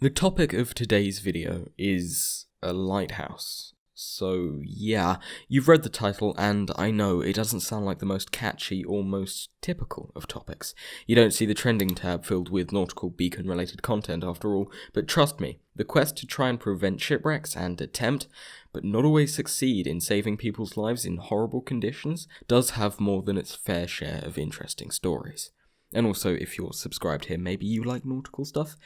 The topic of today's video is a lighthouse. So yeah, you've read the title and I know it doesn't sound like the most catchy or most typical of topics. You don't see the trending tab filled with nautical beacon related content after all, but trust me, the quest to try and prevent shipwrecks and attempt, but not always succeed in saving people's lives in horrible conditions, does have more than its fair share of interesting stories. And also, if you're subscribed here, maybe you like nautical stuff?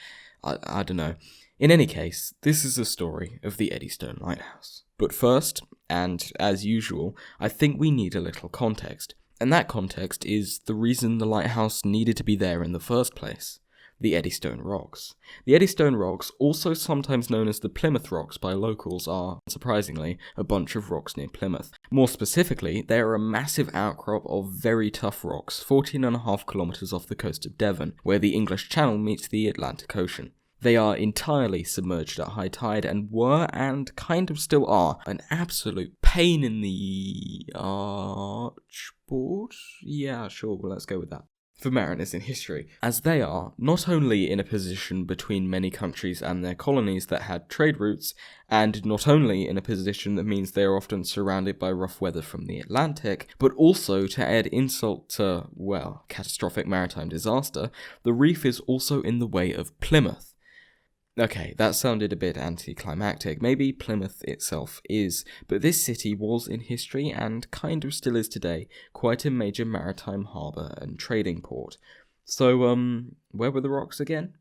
I don't know. In any case, this is a story of the Eddystone Lighthouse. But first, and as usual, I think we need a little context. And that context is the reason the lighthouse needed to be there in the first place. The Eddystone Rocks. The Eddystone Rocks, also sometimes known as the Plymouth Rocks by locals, are, surprisingly, a bunch of rocks near Plymouth. More specifically, they are a massive outcrop of very tough rocks, 14.5 kilometres off the coast of Devon, where the English Channel meets the Atlantic Ocean. They are entirely submerged at high tide and were, and kind of still are, an absolute pain in the archboard? Yeah, sure, well, let's go with that. For mariners in history, as they are not only in a position between many countries and their colonies that had trade routes, and not only in a position that means they are often surrounded by rough weather from the Atlantic, but also, to add insult to, well, catastrophic maritime disaster, the reef is also in the way of Plymouth. Okay, that sounded a bit anticlimactic. Maybe Plymouth itself is, but this city was in history, and kind of still is today, quite a major maritime harbour and trading port. So, where were the rocks again?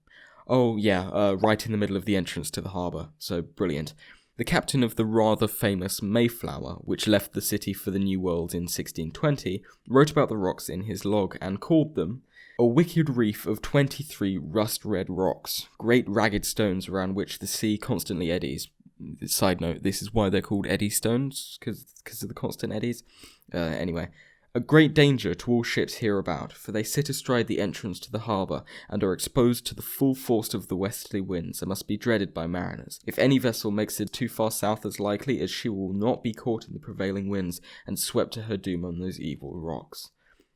Oh yeah, right in the middle of the entrance to the harbour, so brilliant. The captain of the rather famous Mayflower, which left the city for the New World in 1620, wrote about the rocks in his log and called them a wicked reef of 23 rust-red rocks, great ragged stones around which the sea constantly eddies. Side note, this is why they're called Eddystones, because of the constant eddies. Anyway, a great danger to all ships hereabout, for they sit astride the entrance to the harbour, and are exposed to the full force of the westerly winds, and must be dreaded by mariners. If any vessel makes it too far south, as likely as she will not be caught in the prevailing winds, and swept to her doom on those evil rocks.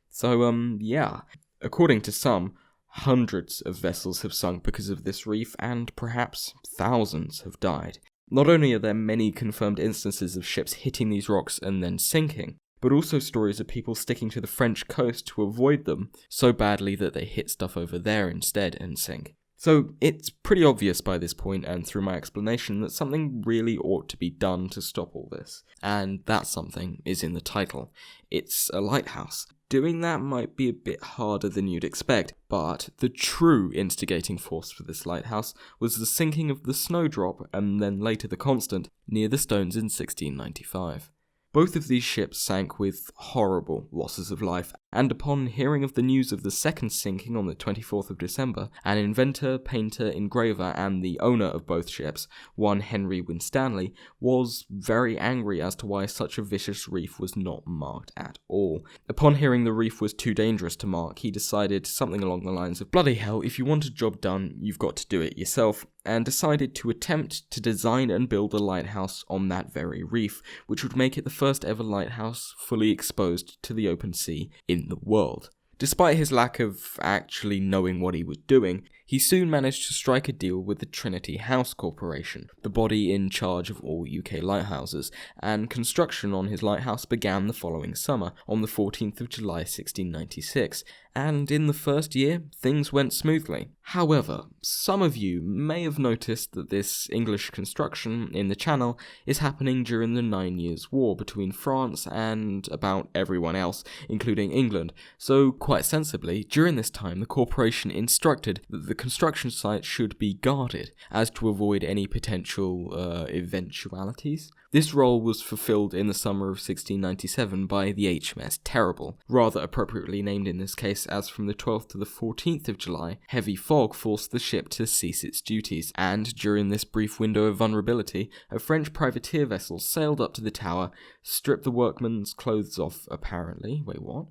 So, yeah. According to some, hundreds of vessels have sunk because of this reef, and perhaps thousands have died. Not only are there many confirmed instances of ships hitting these rocks and then sinking, but also stories of people sticking to the French coast to avoid them so badly that they hit stuff over there instead and sink. So it's pretty obvious by this point and through my explanation that something really ought to be done to stop all this. And that something is in the title. It's a lighthouse. Doing that might be a bit harder than you'd expect, but the true instigating force for this lighthouse was the sinking of the Snowdrop and then later the Constant near the Stones in 1695. Both of these ships sank with horrible losses of life, and upon hearing of the news of the second sinking on the 24th of December, an inventor, painter, engraver, and the owner of both ships, one Henry Winstanley, was very angry as to why such a vicious reef was not marked at all. Upon hearing the reef was too dangerous to mark, he decided something along the lines of, bloody hell, if you want a job done, you've got to do it yourself, and decided to attempt to design and build a lighthouse on that very reef, which would make it the first ever lighthouse fully exposed to the open sea in the world. Despite his lack of actually knowing what he was doing, he soon managed to strike a deal with the Trinity House Corporation, the body in charge of all UK lighthouses, and construction on his lighthouse began the following summer, on the 14th of July 1696, and in the first year, things went smoothly. However, some of you may have noticed that this English construction in the Channel is happening during the 9 Years' War between France and about everyone else, including England, so quite sensibly, during this time the corporation instructed that the construction site should be guarded, as to avoid any potential eventualities. This role was fulfilled in the summer of 1697 by the HMS Terrible, rather appropriately named in this case, as from the 12th to the 14th of July, heavy fog forced the ship to cease its duties, and during this brief window of vulnerability, a French privateer vessel sailed up to the tower, stripped the workman's clothes off apparently,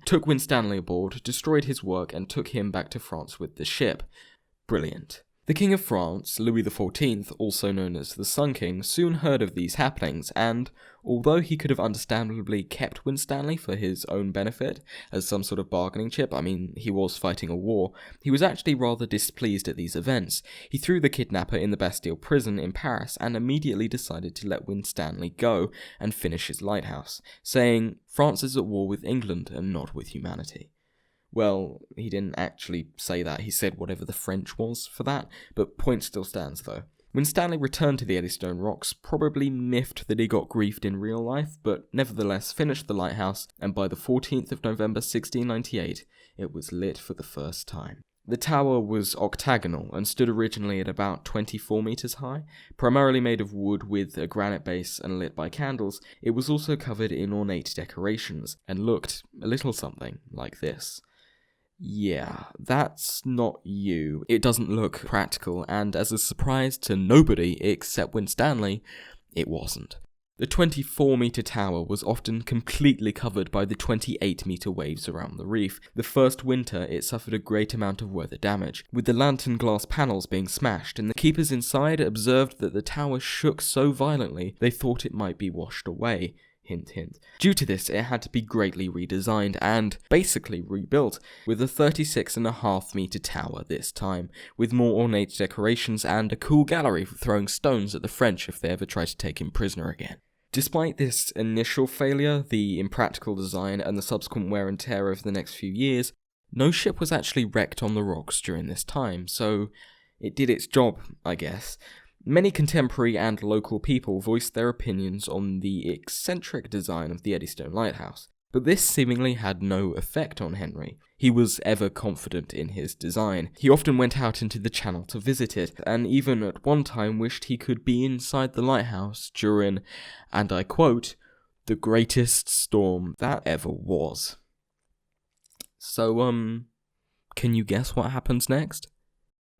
took Winstanley aboard, destroyed his work, and took him back to France with the ship. Brilliant. The King of France, Louis XIV, also known as the Sun King, soon heard of these happenings, and although he could have understandably kept Winstanley for his own benefit, as some sort of bargaining chip, he was fighting a war, he was actually rather displeased at these events. He threw the kidnapper in the Bastille prison in Paris and immediately decided to let Winstanley go and finish his lighthouse, saying, "France is at war with England and not with humanity." Well, he didn't actually say that, he said whatever the French was for that, but point still stands though. Winstanley returned to the Eddystone Rocks, probably miffed that he got griefed in real life, but nevertheless finished the lighthouse, and by the 14th of November 1698, it was lit for the first time. The tower was octagonal and stood originally at about 24 metres high. Primarily made of wood with a granite base and lit by candles, it was also covered in ornate decorations, and looked a little something like this. Yeah, that's not you. It doesn't look practical, and as a surprise to nobody except Winstanley, it wasn't. The 24-metre tower was often completely covered by the 28-metre waves around the reef. The first winter, it suffered a great amount of weather damage, with the lantern glass panels being smashed, and the keepers inside observed that the tower shook so violently they thought it might be washed away. Hint, hint. Due to this, it had to be greatly redesigned and basically rebuilt, with a 36.5-metre tower this time, with more ornate decorations and a cool gallery for throwing stones at the French if they ever tried to take him prisoner again. Despite this initial failure, the impractical design, and the subsequent wear and tear over the next few years, no ship was actually wrecked on the rocks during this time, so it did its job, I guess. Many contemporary and local people voiced their opinions on the eccentric design of the Eddystone Lighthouse, but this seemingly had no effect on Henry. He was ever confident in his design. He often went out into the channel to visit it, and even at one time wished he could be inside the lighthouse during, and I quote, "the greatest storm that ever was." So, can you guess what happens next?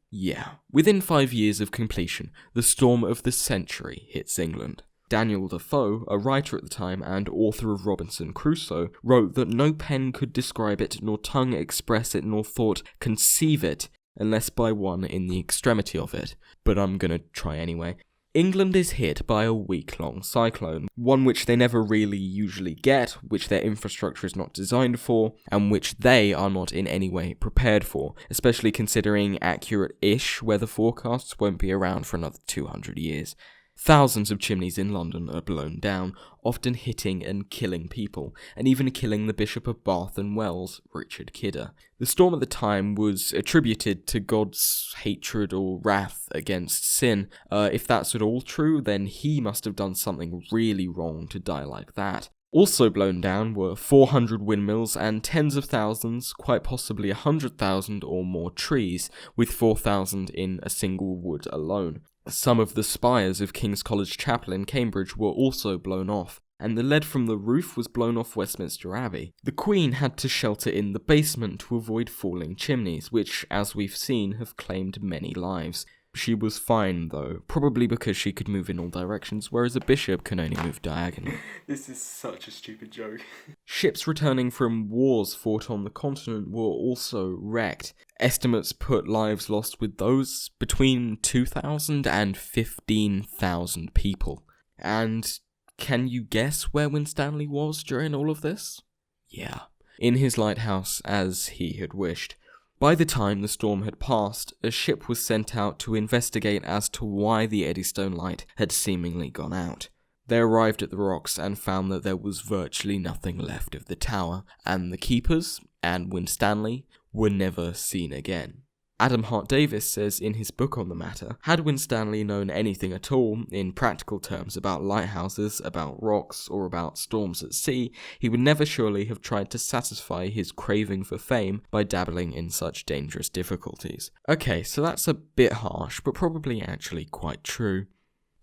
Yeah, within 5 years of completion, the storm of the century hits England. Daniel Defoe, a writer at the time and author of Robinson Crusoe, wrote that no pen could describe it, nor tongue express it, nor thought conceive it, unless by one in the extremity of it. But I'm gonna try anyway. England is hit by a week-long cyclone, one which they never really usually get, which their infrastructure is not designed for, and which they are not in any way prepared for, especially considering accurate-ish weather forecasts won't be around for another 200 years. Thousands of chimneys in London are blown down, often hitting and killing people, and even killing the Bishop of Bath and Wells, Richard Kidder. The storm at the time was attributed to God's hatred or wrath against sin. If that's at all true, then he must have done something really wrong to die like that. Also blown down were 400 windmills and tens of thousands, quite possibly 100,000 or more trees, with 4,000 in a single wood alone. Some of the spires of King's College Chapel in Cambridge were also blown off, and the lead from the roof was blown off Westminster Abbey. The Queen had to shelter in the basement to avoid falling chimneys, which, as we've seen, have claimed many lives. She was fine, though, probably because she could move in all directions, whereas a bishop can only move diagonally. This is such a stupid joke. Ships returning from wars fought on the continent were also wrecked. Estimates put lives lost with those between 2,000 and 15,000 people. And can you guess where Winstanley was during all of this? Yeah, in his lighthouse, as he had wished. By the time the storm had passed, a ship was sent out to investigate as to why the Eddystone light had seemingly gone out. They arrived at the rocks and found that there was virtually nothing left of the tower, and the keepers, and Winstanley, were never seen again. Adam Hart-Davis says in his book on the matter, had Winstanley known anything at all, in practical terms, about lighthouses, about rocks, or about storms at sea, he would never surely have tried to satisfy his craving for fame by dabbling in such dangerous difficulties. Okay, so that's a bit harsh, but probably actually quite true.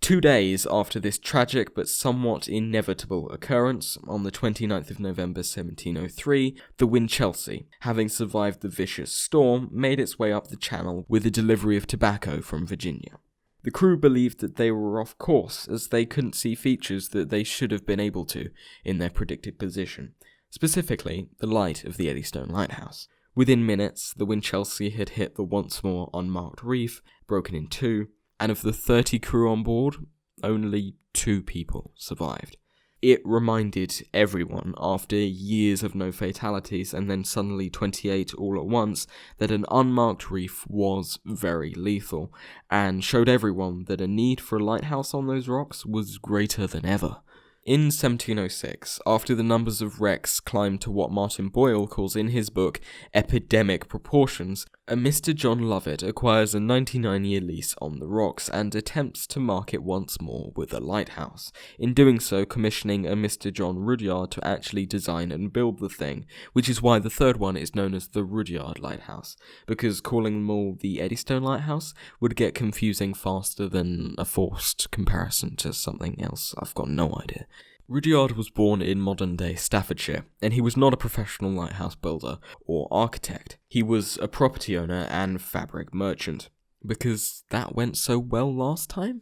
2 days after this tragic but somewhat inevitable occurrence, on the 29th of November 1703, the Winchelsea, having survived the vicious storm, made its way up the channel with a delivery of tobacco from Virginia. The crew believed that they were off course, as they couldn't see features that they should have been able to in their predicted position, specifically the light of the Eddystone Lighthouse. Within minutes, the Winchelsea had hit the once more unmarked reef, broken in two, and of the 30 crew on board, only 2 people survived. It reminded everyone, after years of no fatalities and then suddenly 28 all at once, that an unmarked reef was very lethal, and showed everyone that a need for a lighthouse on those rocks was greater than ever. In 1706, after the numbers of wrecks climbed to what Martin Boyle calls in his book epidemic proportions, a Mr. John Lovett acquires a 99-year lease on the rocks and attempts to mark it once more with a lighthouse, in doing so commissioning a Mr. John Rudyard to actually design and build the thing, which is why the third one is known as the Rudyard Lighthouse, because calling them all the Eddystone Lighthouse would get confusing faster than a forced comparison to something else. I've got no idea. Rudyard was born in modern-day Staffordshire, and he was not a professional lighthouse builder or architect. He was a property owner and fabric merchant. Because that went so well last time?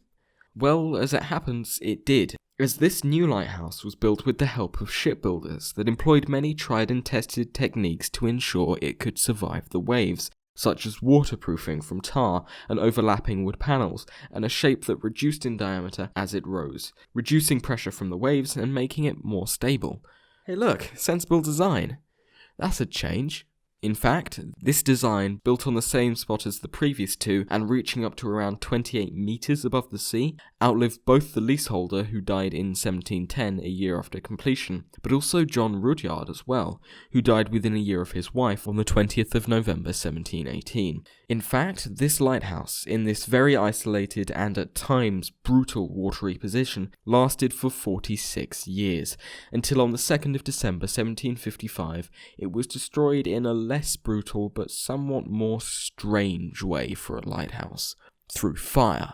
Well, as it happens, it did, as this new lighthouse was built with the help of shipbuilders that employed many tried and tested techniques to ensure it could survive the waves, such as waterproofing from tar and overlapping wood panels, and a shape that reduced in diameter as it rose, reducing pressure from the waves and making it more stable. Hey look, sensible design. That's a change. In fact, this design, built on the same spot as the previous two and reaching up to around 28 metres above the sea, outlived both the leaseholder, who died in 1710, a year after completion, but also John Rudyard as well, who died within a year of his wife on the 20th of November 1718. In fact, this lighthouse, in this very isolated and at times brutal watery position, lasted for 46 years, until on the 2nd of December 1755 it was destroyed in a less brutal but somewhat more strange way for a lighthouse, through fire.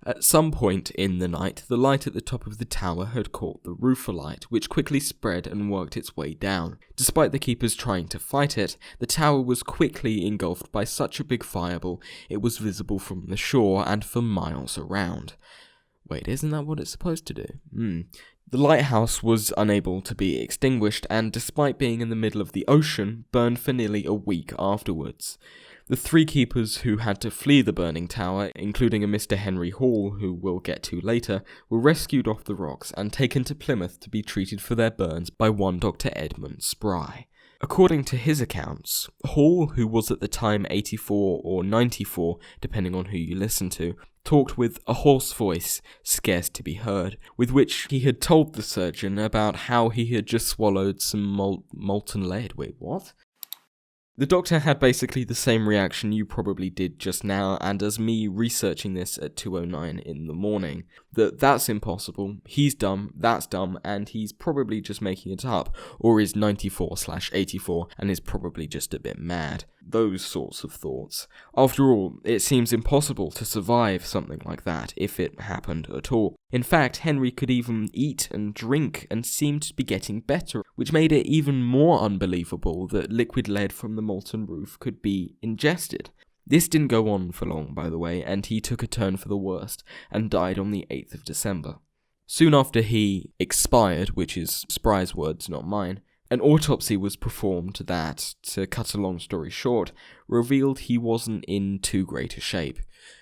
At some point in the night, the light at the top of the tower had caught the roof alight, which quickly spread and worked its way down. Despite the keepers trying to fight it, the tower was quickly engulfed by such a big fireball it was visible from the shore and for miles around. Wait, isn't that what it's supposed to do? The lighthouse was unable to be extinguished, and despite being in the middle of the ocean, burned for nearly a week afterwards. The 3 keepers who had to flee the burning tower, including a Mr. Henry Hall, who we'll get to later, were rescued off the rocks and taken to Plymouth to be treated for their burns by one Dr. Edmund Spry. According to his accounts, Hall, who was at the time 84 or 94, depending on who you listen to, talked with a hoarse voice, scarce to be heard, with which he had told the surgeon about how he had just swallowed some molten lead. Wait, what? The doctor had basically the same reaction you probably did just now, and as me researching this at 2:09 in the morning, that's impossible, he's dumb, that's dumb, and he's probably just making it up, or is 94/84 and is probably just a bit mad. Those sorts of thoughts. After all, it seems impossible to survive something like that, if it happened at all. In fact, Henry could even eat and drink and seemed to be getting better, which made it even more unbelievable that liquid lead from the molten roof could be ingested. This didn't go on for long, by the way, and he took a turn for the worst, and died on the 8th of December. Soon after he expired, which is Spry's words, not mine, an autopsy was performed that, to cut a long story short, revealed he wasn't in too great a shape,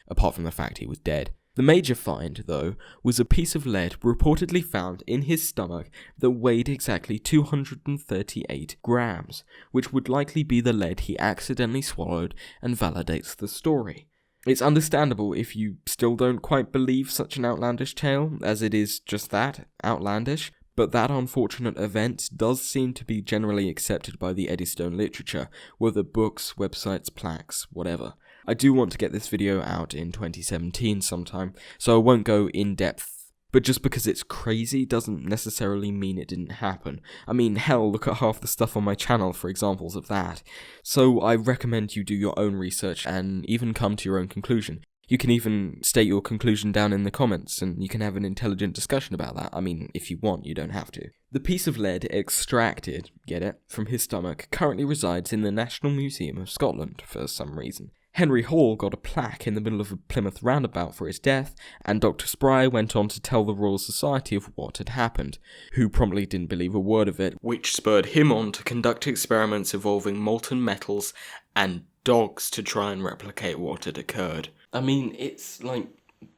apart from the fact he was dead. The major find, though, was a piece of lead reportedly found in his stomach that weighed exactly 238 grams, which would likely be the lead he accidentally swallowed and validates the story. It's understandable if you still don't quite believe such an outlandish tale, as it is just that, outlandish, but that unfortunate event does seem to be generally accepted by the Eddystone literature, whether books, websites, plaques, whatever. I do want to get this video out in 2017 sometime, so I won't go in depth, but just because it's crazy doesn't necessarily mean it didn't happen. I mean, hell, look at half the stuff on my channel for examples of that. So I recommend you do your own research and even come to your own conclusion. You can even state your conclusion down in the comments, and you can have an intelligent discussion about that. I mean, if you want, you don't have to. The piece of lead extracted, get it, from his stomach currently resides in the National Museum of Scotland for some reason. Henry Hall got a plaque in the middle of a Plymouth roundabout for his death, and Dr. Spry went on to tell the Royal Society of what had happened, who promptly didn't believe a word of it, which spurred him on to conduct experiments involving molten metals and dogs to try and replicate what had occurred. I mean, it's like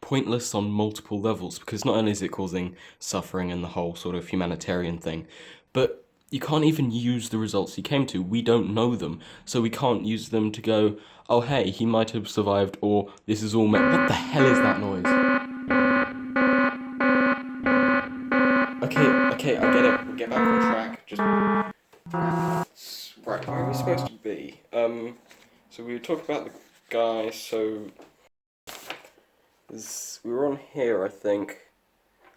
pointless on multiple levels because not only is it causing suffering and the whole sort of humanitarian thing, but you can't even use the results he came to. We don't know them, so we can't use them to go, oh hey, he might have survived, or this is all What the hell is that noise? Okay, I get it. We'll get back on track. Just right, where are we supposed to be? So we were talking about the guy. So we were on here, I think.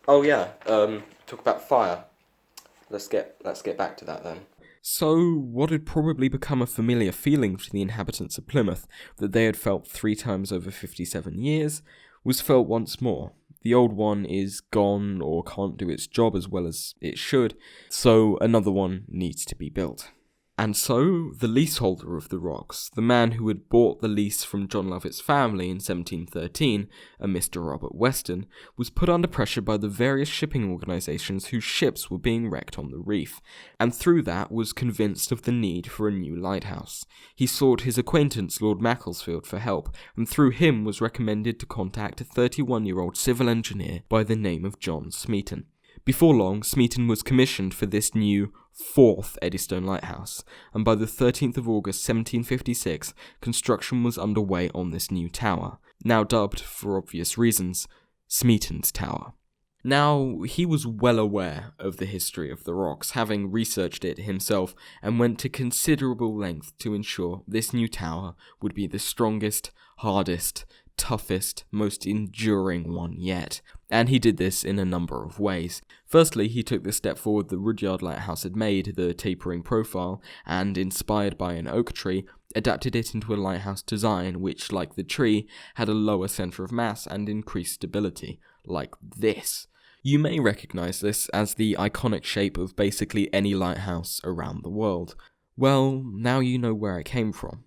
Oh yeah. Talk about fire. Let's get back to that then. So, what had probably become a familiar feeling to the inhabitants of Plymouth, that they had felt 3 times over 57 years, was felt once more. The old one is gone or can't do its job as well as it should, so another one needs to be built. And so, the leaseholder of the rocks, the man who had bought the lease from John Lovett's family in 1713, a Mr. Robert Weston, was put under pressure by the various shipping organisations whose ships were being wrecked on the reef, and through that was convinced of the need for a new lighthouse. He sought his acquaintance Lord Macclesfield for help, and through him was recommended to contact a 31-year-old civil engineer by the name of John Smeaton. Before long, Smeaton was commissioned for this new 4th Eddystone Lighthouse, and by the 13th of August 1756, construction was underway on this new tower, now dubbed, for obvious reasons, Smeaton's Tower. Now, he was well aware of the history of the rocks, having researched it himself, and went to considerable length to ensure this new tower would be the strongest, hardest, toughest, most enduring one yet, and he did this in a number of ways. Firstly, he took the step forward the Rudyard lighthouse had made, the tapering profile, and, inspired by an oak tree, adapted it into a lighthouse design which, like the tree, had a lower centre of mass and increased stability, like this. You may recognise this as the iconic shape of basically any lighthouse around the world. Well, now you know where it came from.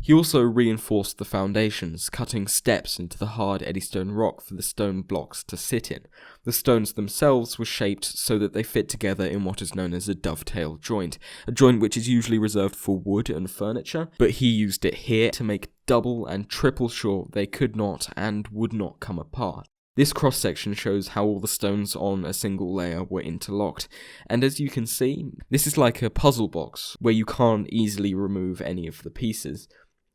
He also reinforced the foundations, cutting steps into the hard Eddystone rock for the stone blocks to sit in. The stones themselves were shaped so that they fit together in what is known as a dovetail joint, a joint which is usually reserved for wood and furniture, but he used it here to make double and triple sure they could not and would not come apart. This cross-section shows how all the stones on a single layer were interlocked, and as you can see, this is like a puzzle box, where you can't easily remove any of the pieces.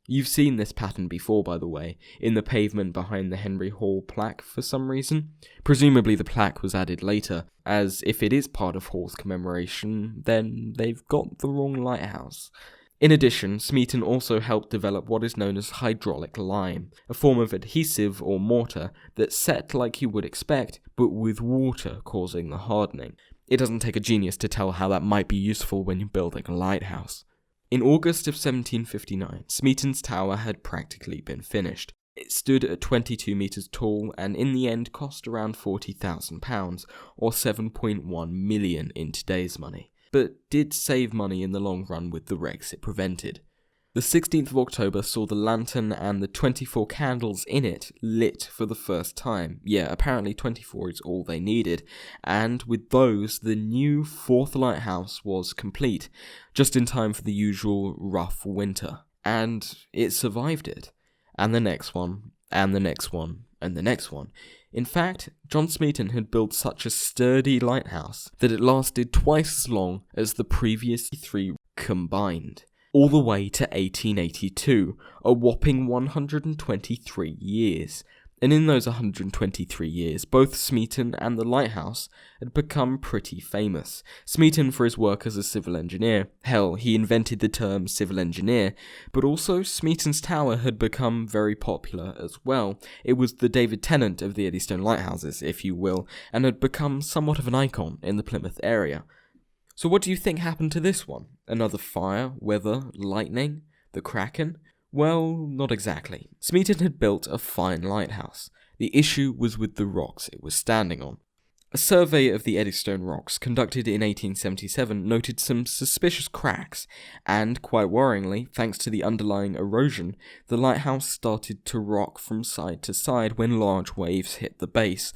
You've seen this pattern before, by the way, in the pavement behind the Henry Hall plaque for some reason. Presumably the plaque was added later, as if it is part of Hall's commemoration, then they've got the wrong lighthouse. In addition, Smeaton also helped develop what is known as hydraulic lime, a form of adhesive or mortar that set like you would expect, but with water causing the hardening. It doesn't take a genius to tell how that might be useful when you're building a lighthouse. In August of 1759, Smeaton's tower had practically been finished. It stood at 22 metres tall and in the end cost around £40,000, or 7.1 million in today's money, but did save money in the long run with the wrecks it prevented. The 16th of October saw the lantern and the 24 candles in it lit for the first time. Yeah, apparently 24 is all they needed, and with those, the new 4th lighthouse was complete, just in time for the usual rough winter. And it survived it. And the next one, and the next one, and the next one. In fact, John Smeaton had built such a sturdy lighthouse that it lasted twice as long as the previous 3 combined. All the way to 1882, a whopping 123 years. And in those 123 years, both Smeaton and the lighthouse had become pretty famous. Smeaton for his work as a civil engineer. Hell, he invented the term civil engineer. But also, Smeaton's tower had become very popular as well. It was the David Tennant of the Eddystone Lighthouses, if you will, and had become somewhat of an icon in the Plymouth area. So what do you think happened to this one? Another fire, weather, lightning, the Kraken? Well, not exactly. Smeaton had built a fine lighthouse. The issue was with the rocks it was standing on. A survey of the Eddystone rocks conducted in 1877 noted some suspicious cracks, and, quite worryingly, thanks to the underlying erosion, the lighthouse started to rock from side to side when large waves hit the base.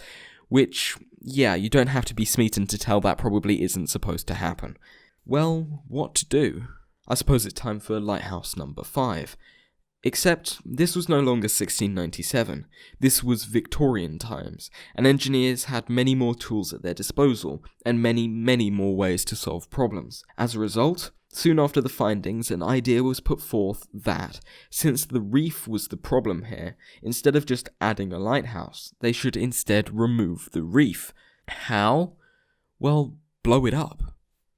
Which, yeah, you don't have to be Smeaton to tell that probably isn't supposed to happen. Well, what to do? I suppose it's time for lighthouse number 5. Except this was no longer 1697, this was Victorian times, and engineers had many more tools at their disposal, and many more ways to solve problems. As a result, soon after the findings, an idea was put forth that, since the reef was the problem here, instead of just adding a lighthouse, they should instead remove the reef. How? Well, blow it up.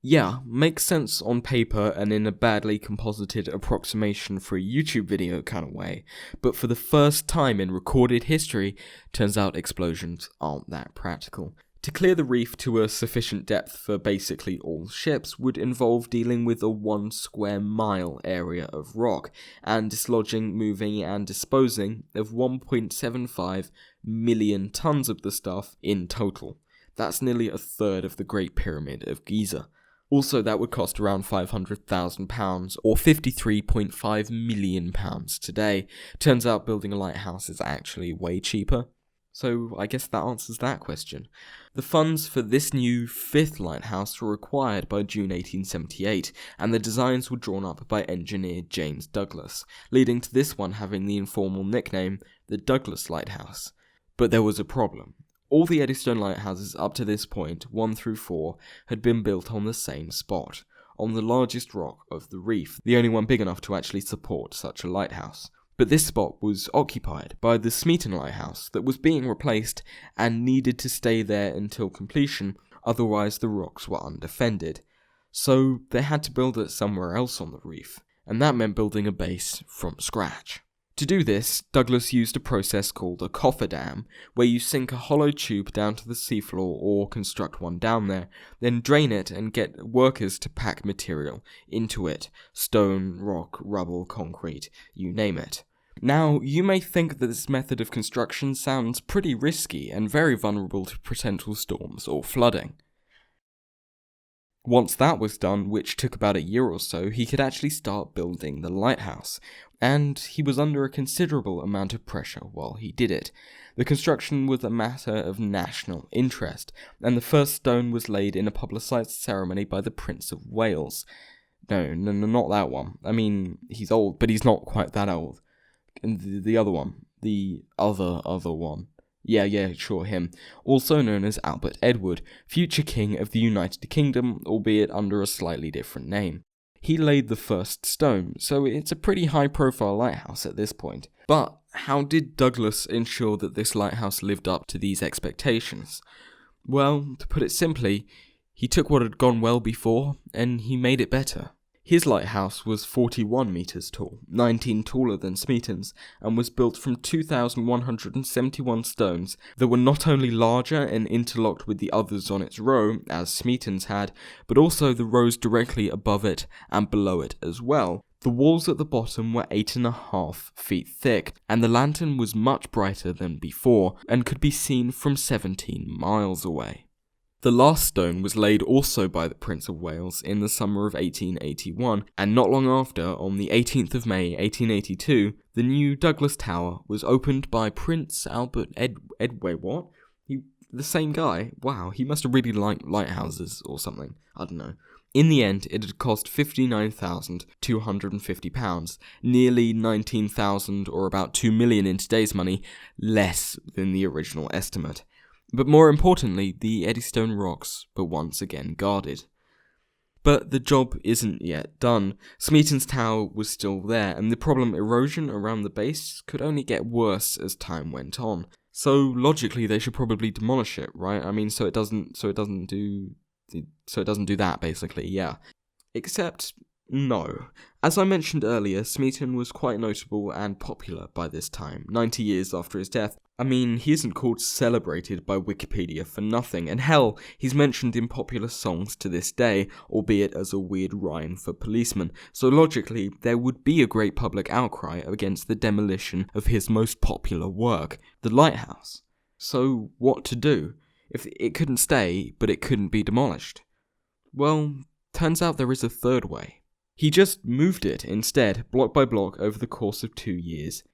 Yeah, makes sense on paper and in a badly composited approximation for a YouTube video kind of way, but for the first time in recorded history, turns out explosions aren't that practical. To clear the reef to a sufficient depth for basically all ships would involve dealing with a 1 square mile area of rock, and dislodging, moving, and disposing of 1.75 million tons of the stuff in total. That's nearly a third of the Great Pyramid of Giza. Also, that would cost around £500,000 or £53.5 million today. Turns out building a lighthouse is actually way cheaper. So I guess that answers that question. The funds for this new 5th lighthouse were acquired by June 1878, and the designs were drawn up by engineer James Douglas, leading to this one having the informal nickname, the Douglas Lighthouse. But there was a problem. All the Eddystone Lighthouses up to this point, 1 through 4, had been built on the same spot, on the largest rock of the reef, the only one big enough to actually support such a lighthouse. But this spot was occupied by the Smeaton Lighthouse that was being replaced and needed to stay there until completion, otherwise the rocks were undefended. So they had to build it somewhere else on the reef, and that meant building a base from scratch. To do this, Douglas used a process called a cofferdam, where you sink a hollow tube down to the seafloor or construct one down there, then drain it and get workers to pack material into it, stone, rock, rubble, concrete, you name it. Now, you may think that this method of construction sounds pretty risky and very vulnerable to potential storms or flooding. Once that was done, which took about a year or so, he could actually start building the lighthouse, and he was under a considerable amount of pressure while he did it. The construction was a matter of national interest, and the first stone was laid in a publicised ceremony by the Prince of Wales. No, not that one. I mean, he's old, but he's not quite that old. And the other one. The other one. Yeah, sure, him. Also known as Albert Edward, future king of the United Kingdom, albeit under a slightly different name. He laid the first stone, so it's a pretty high-profile lighthouse at this point. But how did Douglas ensure that this lighthouse lived up to these expectations? Well, to put it simply, he took what had gone well before, and he made it better. His lighthouse was 41 metres tall, 19 taller than Smeaton's, and was built from 2,171 stones that were not only larger and interlocked with the others on its row, as Smeaton's had, but also the rows directly above it and below it as well. The walls at the bottom were 8.5 feet thick, and the lantern was much brighter than before, and could be seen from 17 miles away. The last stone was laid also by the Prince of Wales in the summer of 1881, and not long after, on the 18th of May 1882, the new Douglas Tower was opened by Prince Albert Edway. What? The same guy? Wow, he must have really liked lighthouses or something. I don't know. In the end, it had cost £59,250, nearly $19,000 or about $2 million in today's money, less than the original estimate. But more importantly, the Eddystone rocks were once again guarded. But the job isn't yet done. Smeaton's tower was still there, and the problem erosion around the base could only get worse as time went on. So logically, they should probably demolish it, right? I mean, so it doesn't do that basically, yeah. Except no. As I mentioned earlier, Smeaton was quite notable and popular by this time, 90 years after his death. I mean, he isn't called celebrated by Wikipedia for nothing, and hell, he's mentioned in popular songs to this day, albeit as a weird rhyme for policemen, so logically, there would be a great public outcry against the demolition of his most popular work, the lighthouse. So, what to do? If it couldn't stay, but it couldn't be demolished? Well, turns out there is a third way. He just moved it instead, block by block, over the course of 2 years.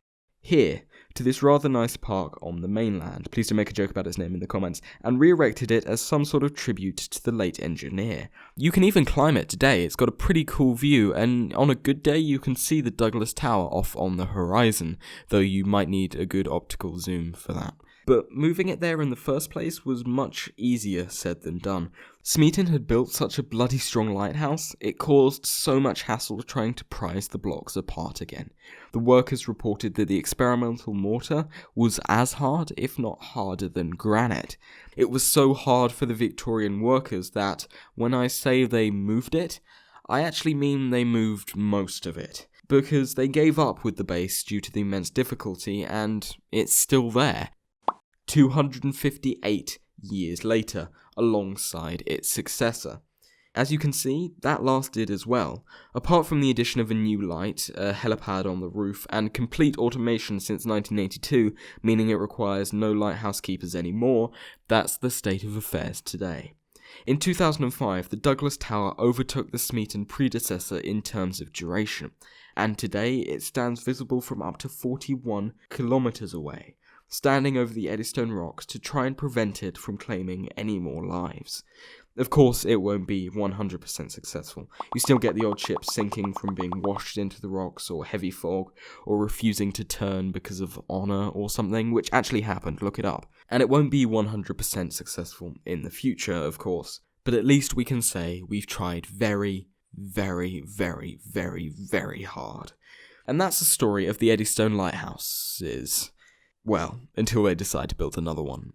Here, to this rather nice park on the mainland, please don't make a joke about its name in the comments, and re-erected it as some sort of tribute to the late engineer. You can even climb it today, it's got a pretty cool view, and on a good day you can see the Douglas Tower off on the horizon, though you might need a good optical zoom for that. But moving it there in the first place was much easier said than done. Smeaton had built such a bloody strong lighthouse, it caused so much hassle trying to prise the blocks apart again. The workers reported that the experimental mortar was as hard, if not harder than granite. It was so hard for the Victorian workers that, when I say they moved it, I actually mean they moved most of it. Because they gave up with the base due to the immense difficulty, and it's still there. 258 years later, alongside its successor. As you can see, that lasted as well. Apart from the addition of a new light, a helipad on the roof, and complete automation since 1982, meaning it requires no lighthouse keepers anymore, that's the state of affairs today. In 2005, the Douglas Tower overtook the Smeaton predecessor in terms of duration, and today it stands visible from up to 41 kilometers away, standing over the Eddystone rocks to try and prevent it from claiming any more lives. Of course, it won't be 100% successful. You still get the odd ship sinking from being washed into the rocks, or heavy fog, or refusing to turn because of honour or something, which actually happened, look it up. And it won't be 100% successful in the future, of course, but at least we can say we've tried very, very, very, very, very hard. And that's the story of the Eddystone Lighthouses. Well, until they decide to build another one.